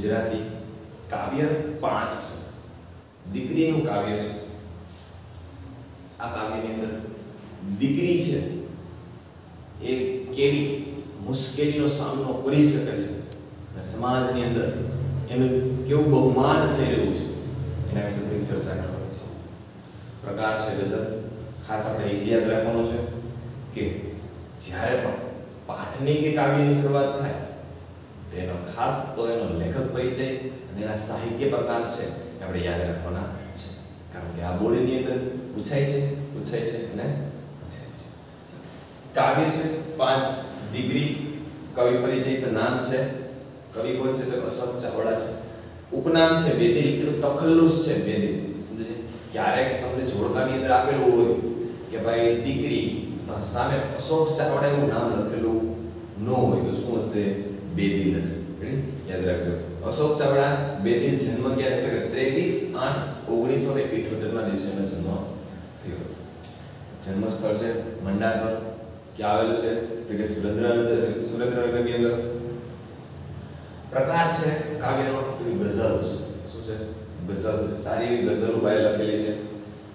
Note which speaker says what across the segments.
Speaker 1: ગુજરાતી કાવ્ય 5 છે, દીકરીનું કાવ્ય છે। આ કાવ્યની અંદર દીકરી છે એ કેવી મુશ્કેલીનો સામનો કરી શકે છે અને સમાજની અંદર એનું કેવું બહુમાન થઈ રહ્યું છે એના વિશે થોડી ચર્ચા કરવાની છે। પ્રકાર છે ગઝલ। ખાસ આપણે એ યાદ રાખવાનું છે કે જ્યારે પણ પાઠની કે કાવ્યની શરૂઆત થાય તેનો ખાસ તો એનો લેખક પરિચય અને એના સાહિત્ય પ્રકાર છે આપણે યાદ રાખવાના છે, કારણ કે આ બોર્ડની અંદર પૂછાય છે અને પૂછાય છે। કાવ્ય છે 5 દીકરી। કવિ પરિચય તો નામ છે, કવિ કોણ છે તો અશોક ચાવડા છે। ઉપનામ છે બેદિલ, એનું તખલ્લુસ છે બેદિલ, સમજે છે। ક્યારેક તમને જોડકાની અંદર આપેલું હોય કે ભાઈ દીકરી સામે અશોક ચાવડા એવું નામ લખેલું ન હોય તો શું હશે? બેદિલ હશે। યાદ રાખજો, અશોક ચાવડા બેદિલ। જન્મ ક્યારે? એટલે કે 23/8/1978 ના દિવસે એનો જન્મ થયો હતો। જન્મ સ્થળ છે મંડાસર। ક્યાં આવેલું છે? તો કે સુરેન્દ્રનગરની અંદર। પ્રકાર છે કાવ્યનો તો ગઝલ છે। શું છે? ગઝલ છે। સારી એવી ગઝલો ભાઈ લખેલી છે।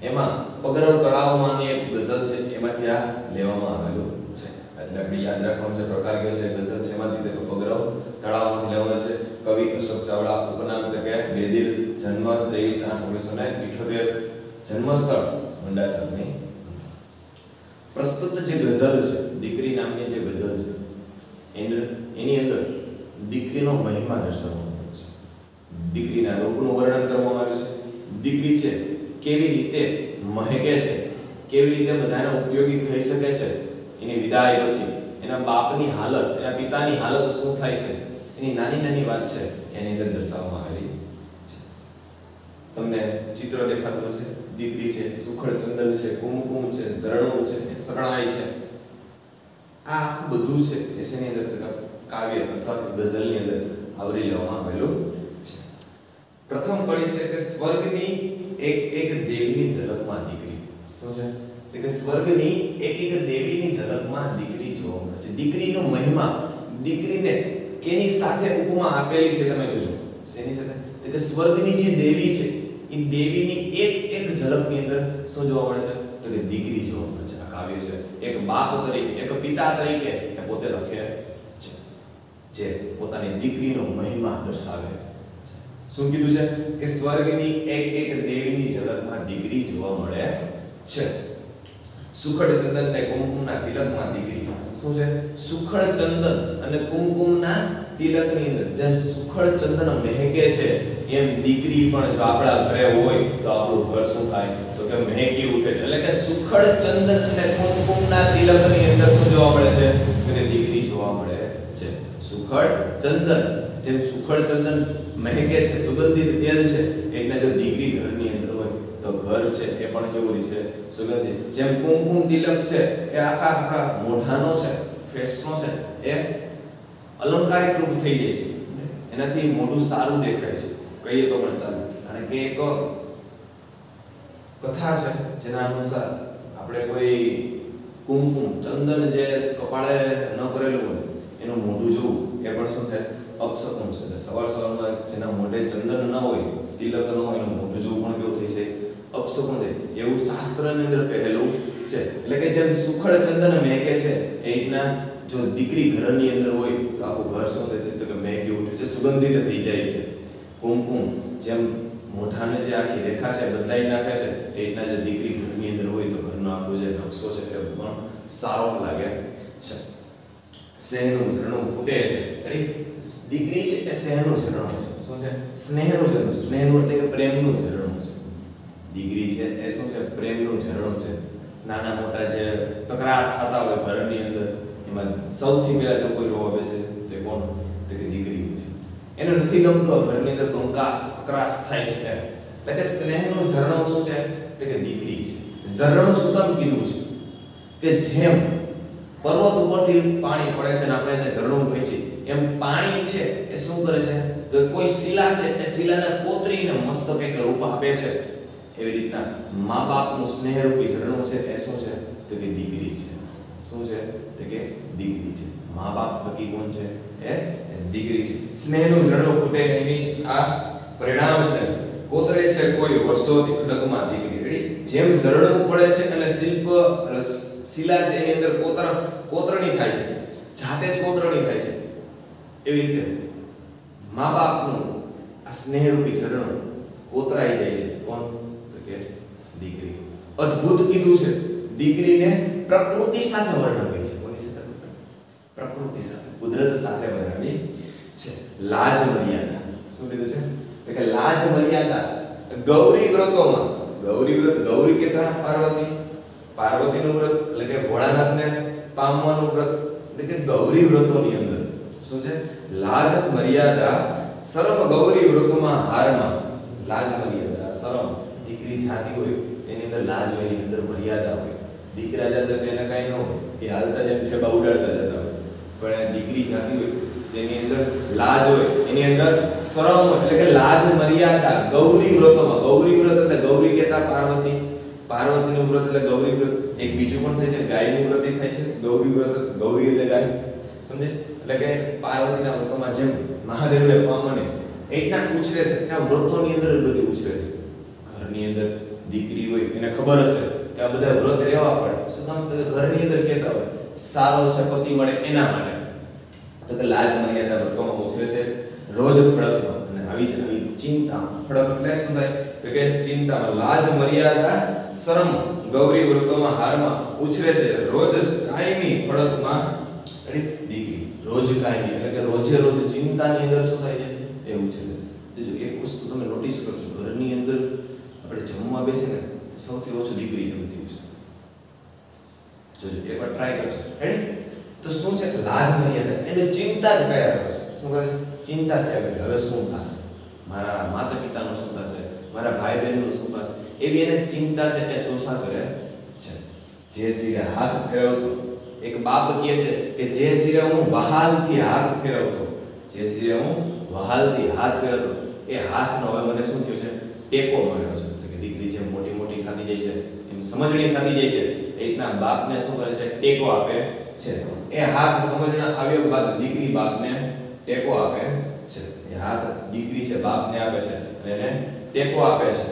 Speaker 1: એમાં પગરવ તળાવમાંની એક ગઝલ છે, એમાંથી આ લેવામાં આવેલું છે, એટલે આપણે યાદ રાખવાનું છે પ્રકાર કયો છે? ગઝલ છે। એમાંથી તો પગરવ તળાવમાંથી લેવાનો છે। કવિ અશોક ચાવડા। ઉપનામ તો કે બેદિલ। જન્મ 23/8/1978। જન્મસ્થળ મંડાસરની। પ્રસ્તુત જે ગઝલ છે દીકરી નામની જે ગઝલ છે એની અંદર દીકરીનો મહિમા દર્શાવવામાં આવ્યો છે, દીકરીના રૂપનું વર્ણન કરવામાં આવ્યું છે। દીકરી છે કેવી રીતે મહેકે છે, કેવી રીતે બધાને ઉપયોગી થઈ શકે છે, એની વિદાય પછી એના બાપની હાલત, એના પિતાની હાલત શું થાય છે, એની નાની નાની વાત છે એની અંદર દર્શાવવામાં આવેલી છે। તમને ચિત્ર દેખાતું હશે। દીકરી છે, સુખડ ચંદન છે, કુમકુમ છે, ઝરણું છે, શરણાઈ છે, આ આખું બધું છે એ શેની અંદર કાવ્ય અથવા ગઝલની અંદર આવરી લેવામાં આવેલું છે। પ્રથમ કડી છે કે સ્વર્ગની એક એક દેવીની ઝલકમાં દીકરી। શું છે? કે સ્વર્ગની એક એક દેવીની ઝલકમાં દીકરી જોવા મળે છે। દીકરીનો મહિમા, દીકરીને કેની સાથે ઉપમા આપેલી છે તમે જોજો। શેની સાથે? તો કે સ્વર્ગની જે દેવી છે એ દેવીની એક એક ઝલકની અંદર શું જોવા મળે છે? તો કે દીકરી જોવા મળે છે। આ કાવ્ય છે એક બાપ તરીકે, એક પિતા તરીકે એ પોતે લખે છે, જે પોતાની દીકરીનો મહિમા દર્શાવે છે। શું કીધું છે? કે સ્વર્ગની એક એક દેવીની ઝલકમાં દીકરી જોવા મળે છે। સુખડ ચંદન અને કુમકુમના તિલકમાં દીકરી। શું છે? સુખડ ચંદન અને કુમકુમના તિલકની અંદર જેમ સુખડ ચંદન મહેકે છે એમ દીકરી પણ જો આપણા ઘરે હોય તો આપણું ઘર શું થાય? તો કે મહેકી ઉઠે છે। એટલે કે સુખડ ચંદન અને કુમકુમના તિલકની અંદર શું જોવા મળે છે? તો કે દીકરી જોવા મળે છે। સુખડ ચંદન, જેમ સુખડ ચંદન મહેકે છે, સુગંધિત તેલ છે, એટલે જો દીકરી ઘરની અંદર હોય તો ઘર છે એ પણ કેવું રહે છે? સુગંધિત। જેમ કુમકુમ તિલક છે એ આખા આપણા મોઢાનો છે, ફેસનો છે, એ અલંકારિક રૂપ થઈ જાય છે, એનાથી મોઢું સારું દેખાય છે, કહીએ તો પણ ચાલે। કારણ કે એક કથા છે જેના અનુસાર આપણે કોઈ કુમકુમ ચંદન જે કપાળે ન કરેલું હોય એનું મોઢું જોવું એ પણ શું થાય? અપશકુન છે। એટલે સવારમાં જેના મોઢે ચંદન ન હોય, તિલક ન હોય, એનું મોઢું જોવું પણ કેવું થઈ છે? અપશકુન થાય, એવું શાસ્ત્રની અંદર કહેલું છે। એટલે કે જેમ સુખડ ચંદન મહેકે છે એ રીતના જો દીકરી ઘરની અંદર હોય તો આખું ઘર શું થાય? તો કે મહેકી ઉઠે છે, સુગંધિત થઈ જાય છે। કુમકુમ જેમ મોઢાને જે આખી રેખા છે બદલાઈ નાખે છે એ રીતના જે દીકરી ઘરની અંદર હોય તો ઘરનો આખો જે નકશો છે એ પણ સારો લાગે છે। સ્નેહનું ઝરણું ફૂટે છે, દીકરી છે એ સ્નેહનું ઝરણું છે। શું છે? સ્નેહનું ઝરણું। સ્નેહનું એટલે કે પ્રેમનું ઝરણું છે। દીકરી છે એ શું છે? પ્રેમનું ઝરણું છે। નાના મોટા જે તકરાર થતા હોય ઘરની અંદર એમાં સૌથી પહેલા જો કોઈ રોવા બેસે તો કોણ? તો કે દીકરી છે। એને નથી ગમતું ઘરની અંદર કંકાસ અકરાસ થાય છે, એટલે કે સ્નેહનું ઝરણું શું છે? તો કે દીકરી છે। ઝરણું શું કામ કીધું છે? કે જેમ પર્વત ઉપરથી પાણી પડે છે અને આપણે એને ઝરણું કહીએ છીએ, એમ પાણી છે એ શું કરે છે? તો કોઈ શિલા છે એ શિલાને કોતરીને મસ્ત કંઈક રૂપ આપે છે। એવી રીતના મા બાપનું સ્નેહરૂપી ઝરણું છે એ શું છે? તો કે દીકરી છે। શું છે? તો કે દીકરી છે। મા બાપ થકી કોણ છે? એ દીકરી છે. સ્નેહનું ઝરણું ફૂટે એની જ આ પરિણામ છે. કોતરે છે કોઈ વર્ષોથી ખડકમાં દીકરી. રેડી? જેમ ઝરણું પડે છે અને શિલા છે એની અંદર કોતરણી થાય છે, જાતે જ કોતરણી થાય છે, એવી રીતે મા બાપનું આ સ્નેહરૂપી ઝરણું કોતરાઈ જાય છે. કોણ? તો કે દીકરી. અદ્ભુત કીધું છે. દીકરીને પ્રકૃતિ સાથે વર્ણવી છે. કોની સાથે? પ્રકૃતિ સાથે, કુદરત સાથે વર્ણવી છે. લાજ મર્યાદા. શું કીધું છે? તો કે લાજ મર્યાદા ગૌરી વ્રતોમાં, ગૌરી વ્રત, ગૌરી કેતા પાર્વતીનું વ્રત એટલે કે ભોળાનાથને પામવાનું વ્રત, એટલે કે ગૌરી વ્રતોની અંદર શું છે? લાજ મર્યાદા શરમ ગૌરી વ્રતોમાં હારમાં. લાજ મર્યાદા શરમ, દીકરી જાતી હોય તેની અંદર લાજ હોય, એની અંદર મર્યાદા હોય. દીકરા જાતે તેને કાઈ ન હોય, એ હાલતા જેમ ઠેબા ઉડાડતા જતા હોય, પણ દીકરી જાતી હોય તેની અંદર લાજ હોય, એની અંદર શરમ એટલે કે લાજ મર્યાદા ગૌરી વ્રતોમાં. ગૌરી વ્રત એટલે ગૌરી કેતા પાર્વતી, પાર્વતીનું વ્રત એટલે ગૌરી વ્રત. એક બીજું પણ થાય છે, ગાયનું વ્રત થાય છે. ગૌરી વ્રત, ગૌરી એટલે ગાય, સમજે? એટલે કે પાર્વતીના વ્રતોમાં જેમ મહાદેવને પામને એકના ઉછરે છે, ત્યાં વ્રતોની અંદર બધું ઉછરે છે. ઘરની અંદર દીકરી હોય એને ખબર હશે કે આ બધા વ્રત રહેવા પડે. શું કામ? તો ઘરની અંદર કહેતા હોય સારો છે પતિ મળે એના માટે. તો કે લાજ મર્યાદા વ્રતોમાં ઉછરે છે. રોજ ખડકમાં, અને આવી ચિંતા. ખડક એટલે શું થાય? તો કે ચિંતામાં. લાજ મર્યાદા શરમ ગૌરી વ્રતોમાં હારમાં ઉછરે છે. રોજ કાયમી ખડકમાં દીકરી. રોજ કાયમી એટલે કે રોજે રોજ ચિંતાની અંદર શું થાય છે? એ ઉછરે છે. જો એક વસ્તુ તમે નોટિસ કરજો, ઘરની અંદર આપણે જમવા બેસે ને સૌથી ઓછું દીકરી જમતી હશે. જોજો, એકવાર ટ્રાય કરજો. રેડી? તો શું છે? લાજ મર્યાદા એટલે ચિંતા જ કયા કરે છે. શું કરે છે? ચિંતા થયા કરે. હવે શું થશે? મારા માતા પિતાનું શું થશે? મારા ભાઈ બહેનનું શું થશે? એવી એને ચિંતા છે. એ શોષા કરે છે. જે સિરે હાથ ફેરવતો, એક બાપ કહે છે કે જે સિરે હું વહાલથી હાથ ફેરવતો, જે સિરે હું વહાલથી હાથ ફેરવતો, એ હાથનો હવે મને શું થયો છે? ટેકો મળ્યો છે. એટલે કે દીકરી જેમ મોટી મોટી ખાતી જાય છે, એમ સમજણી ખાતી જાય છે, એ રીતના બાપને શું કરે છે? ટેકો આપે છે. એ હાથ સમજણા આવ્યો બાદ દીકરી બાપને ટેકો આપે છે. એ હાથ દીકરી છે બાપને આપે છે અને એને ટેકો આપે છે.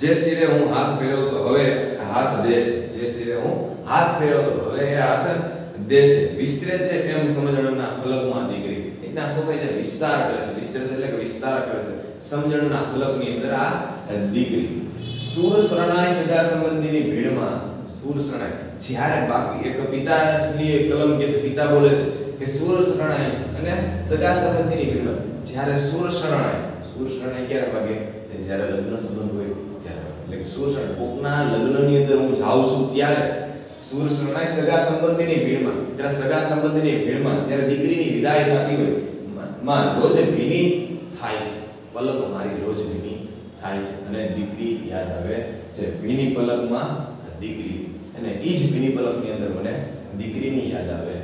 Speaker 1: જે સિરે હું હાથ ફેરવતો હવે હાથ દે છે. જે સિરે હું હાથ ફેરવતો હવે એ હાથ દે છે. વિસ્તરે છે એમ સમજણના ફલકમાં દીકરી. એટલા શું કહે છે? વિસ્તાર કરે છે. વિસ્તરે છે એટલે કે વિસ્તાર કરે છે. સમજણના ફલકની અંદર આ દીકરી. સૂર શરણાઈ સગા સંબંધીની ભીડમાં. સૂર શરણાઈ જ્યારે બાકી એક પિતાની કલમ કે છે, પિતા બોલે છે કે સૂર શરણાઈ અને સગા સંબંધીની ભીડમાં. જ્યારે સૂર શરણાઈ ક્યારે વાગે? જ્યારે લગ્ન સંબંધ હોય ત્યારે. એટલે કે સૂર શરણાઈ કોકના લગ્નની અંદર હું જાઉં છું ત્યારે સૂર શરણાઈ સગા સંબંધીની ભીડમાં. ત્યારે સગા સંબંધીની ભીડમાં જ્યારે દીકરીની વિદાય થતી હોય માં રોજ ભીની થાય છે. પલક મારી રોજ ભીની થાય છે અને દીકરી યાદ આવે છે. ભીની પલકમાં દીકરી, અને ઈ જ ભીની પલકની અંદર મને દીકરીની યાદ આવે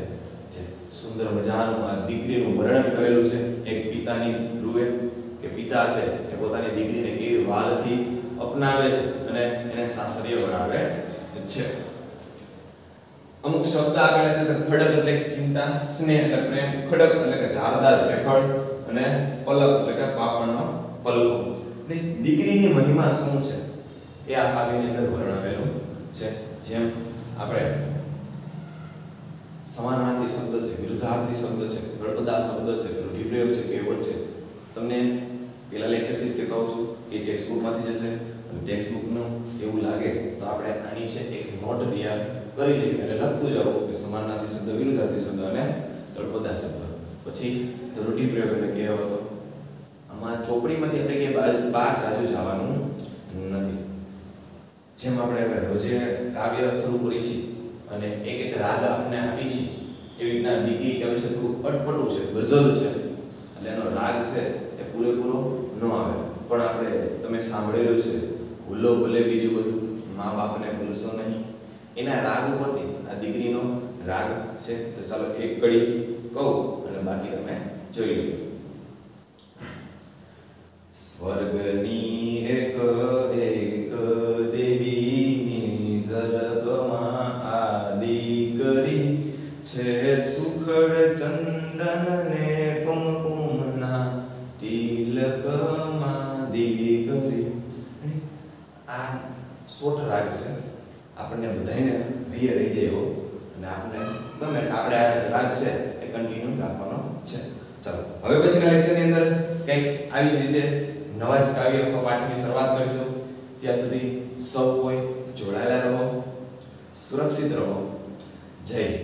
Speaker 1: છે. સુંદર મજાનું આ દીકરીનું વર્ણન કરેલું છે. એક પિતાની રૂએ કે પિતા છે એ પોતાની દીકરીને કેવી વાલથી અપનાવે છે અને એને સાસરીએ વળાવે છે. અમુક શબ્દ આપેલા છે. ખડક એટલે કે ચિંતા, સ્નેહ એટલે પ્રેમ, ખડક એટલે કે ધારદાર રેખડ, અને પલક એટલે કે પાપણનો પલકો. દીકરીની મહિમા શું છે એ આ કાવ્યની અંદર વર્ણવેલું છે. જેમ આપણે સમાનાર્થી શબ્દ છે, વિરુદ્ધાર્થી શબ્દ છે, ગળપદા શબ્દ છે, રૂઢિપ્રયોગ છે, કહેવત છે. તમને પેલા લેક્ચરથી જ કહેતો હોઉં છું કે ટેક્સ્ટબુકમાંથી જશે. અને ટેક્સ્ટબુકનું એવું લાગે તો આપણે આની છે એક નોટ તૈયાર કરી લઈએ અને લખતું જવું કે સમાનાર્થી શબ્દ, વિરુદ્ધાર્થી શબ્દ અને ગળપદા શબ્દ. પછી રૂઢિપ્રયોગ અને કહેવતો. આમાં ચોપડીમાંથી આપણે કે બહાર જાજુ જવાનું નથી. જેમ આપણે હવે રોજે કાવ્ય શરૂ કરી છીએ અને એક રાગ આપણે આપી છીએ, એવી રીતના દીકરી કાવ્ય છે થોડું અટપટું છે, ગઝલ છે, એટલે એનો રાગ છે એ પૂરેપૂરો ન આવે. પણ આપણે તમે સાંભળેલું છે ભૂલો ભૂલે બીજું બધું, મા બાપને ભૂલશો નહીં, એના રાગ ઉપરથી આ દીકરીનો રાગ છે. તો ચાલો એક કડી કહું અને બાકી તમે જોઈ લો. સ્વર્ગની એક એક દેવીની ઝલકમાં આ દીકરી છે સુખડ ચંદ્ર ચંદન ને કુમકુમના તિલકમાં દીકરી. આ શોર્ટ રાગ છે, આપણને બધાને ભય રહી જાય એવો, અને આપણે ગમે આપણે આ રાગ છે એ કન્ટિન્યુ રાખવાનો છે. ચાલો હવે પછીના લેક્ચરની અંદર કંઈક આવી જ રીતે નવા જ કાવ્ય અથવા પાઠની શરૂઆત કરીશું. ત્યાં સુધી સૌ કોઈ જોડાયેલા રહો, સુરક્ષિત રહો. જય હિન્દ.